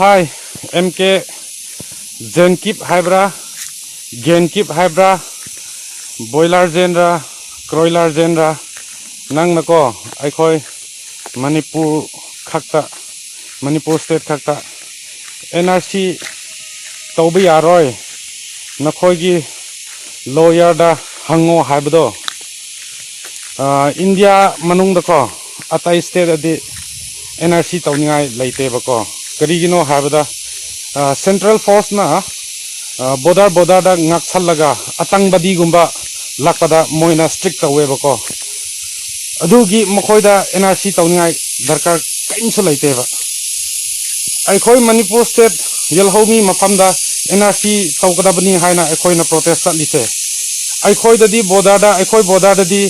Hi, MK Zenkip Haibra, Genkip Haibra, Boiler Zenra, Croiler Zenra, Nang Nako, Aikoi, Manipur Khakta, Manipur State Khakta, NRC Tobi Aroy, Nakogi, Lawyer da Hango Haibdo, India Manung Dako, Atai State at the NRC Tauningai Laite Bako. Karigino Habada Central Force na Bodar da Ngaksalaga, Atang Badi Gumba, Lakada, Moina strict away bako. Adugi Mokoida NRC Tauningai, Darkar Insulateva. I call Manipur State, Yelhomi, Mapanda, NRC Taukadabani Haina, I call in a protest at Lise. I call the di Bodada, I call Bodada di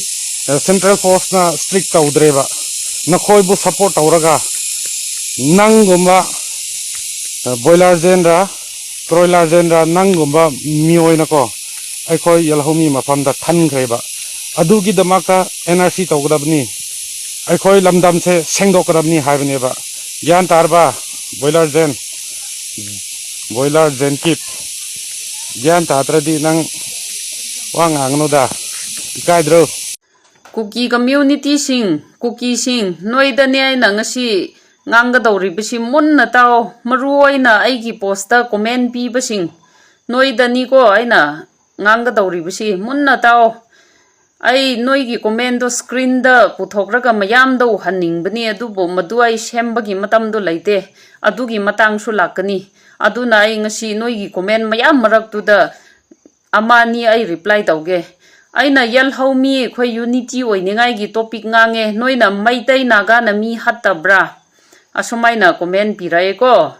Central Force na strict Audreva. Nakoibu support Auraga. Nangumba Boiler Zenra, Croiler Zenra, Nangumba, Mioinako, Aikoi Yalhomi Mapanda Tangreba, Adugi the Maka, NRC Togabni, Aikoi Lamdamse, Sengokabni Haveneva, Yan Tarba, Boiler Zen, Boiler Zen Kip, Yan Tatradi Nang Wang Angnoda, Kaidro. Kuki community sing, Kuki sing, Noidania Nangasi. Nanga dauri bisi munna tao maruoi na aigi posta comment pi basing noi dani ko aina nganga dauri bisi munna tao ai noi gi comment do screen da puthokraga mayam do hanning bani adubo madu ai sembagi matam do laite adugi matang su lakani aduna ai ngasi noi gi comment mayam marak tu da amani ai reply tauge aina yel haumi khoi unity oiningai gi topic ngange noina meitei naga na mi hatabra Asumaina comment pirai ko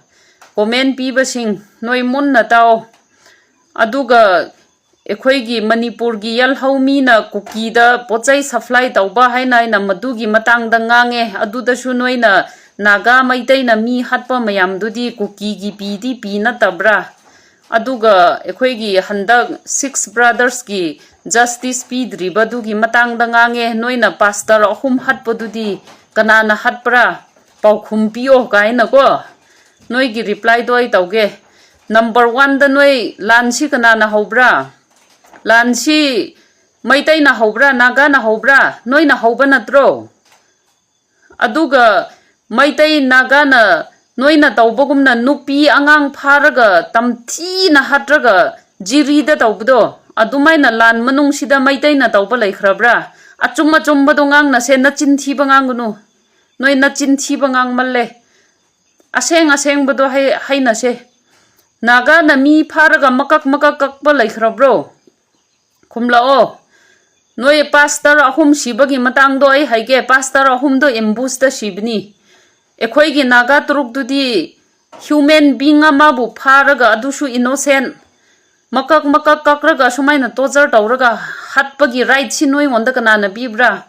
comment pibasing noi munna tao aduga ekhoigi manipur gi yalhaumi na kuki da pochai supply tauba haina na madugi matang da ngange aduda su noina naga meitei na mi hatpa mayam dudi kuki gi pidi pina tabra aduga ekhoigi handak 6 brothers gi justice pidriba dugi matang da ngange noina pastor ahum hatpa dudi kanana hatpra Paukhum pio kaina ko noi gi reply doi tauge number 1 da noi lansi kana na hobra lansi meitei na hobra naga na hobra noi na hoba natro aduga meitei naga na noi na taubogum na nupi angang pharaga tamthi na hatraga jiri da taubdo adumai na lan manung sida meitei na tauba laikhrabra achumma chumba dongang na se na chinthi bangang gunu Noi na chinthi bangang malle aseng bodo hai na se naga na mi pharaga makak kakpa laikhrabro khumla o noi pastor ahum sibagi matang do ai haige pastor ahum do ambush da sibni ekhoi gi naga turuk dudi human being ama bu pharaga adusu innocent makak kakraga sumaina torture tawraga hatpagi right si noi onda kana na bibra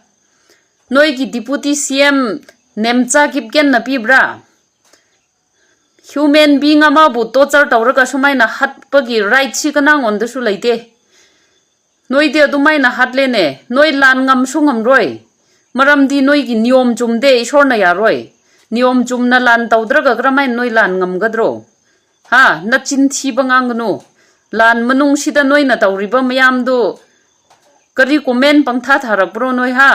noi gi deputy CM Nemcha kipken na pibra human being ama bu torture tawraga sumaina hatpagi right si kanang on su laite noi de adumaina hatlene noi lan ngam sungam roi maramdi noi gi niyom chumde ishor na yaroi niyom chumna lan tawdraga gramai noi lan ngam gadro ha na chinthi bangang nu lan manung sida noi na tawriba mayam do kari comment pangtha tharakbro noi ha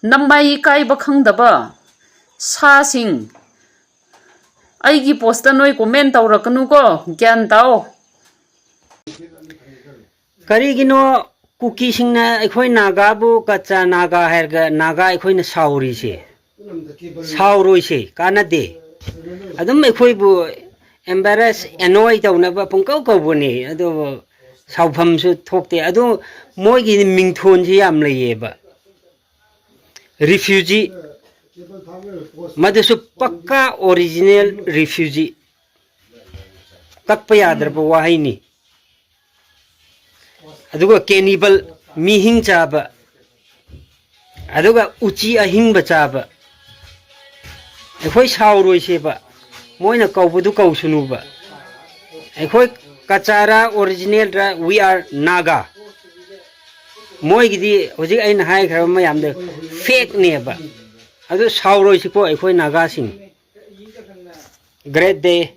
Nambai kai bakhang daba sa sing aigi posta noi comment tawrakanu ko gyan tao Karigino kuki singna ekhoi naga bu kacha naga herga naga ekhoi na sauri se sauroi se kanade adum ekhoi bu embarrass annoy tawna ba pungkau kau bu ni adu saupham su thokte adu moi gi mingthon ji yam leye ba refugee Madasu pakka original refugee kakpa yadraba wahini aduga cannibal mihing chaba aduga uchi ahingba chaba ekhoi sauroi seba moina kaubudu kausunuba ekhoi kachara original ra we are naga moi gidi hojik aina Haikhre mayam de fake neba adu sauroi siko ekhoi naga sing great day.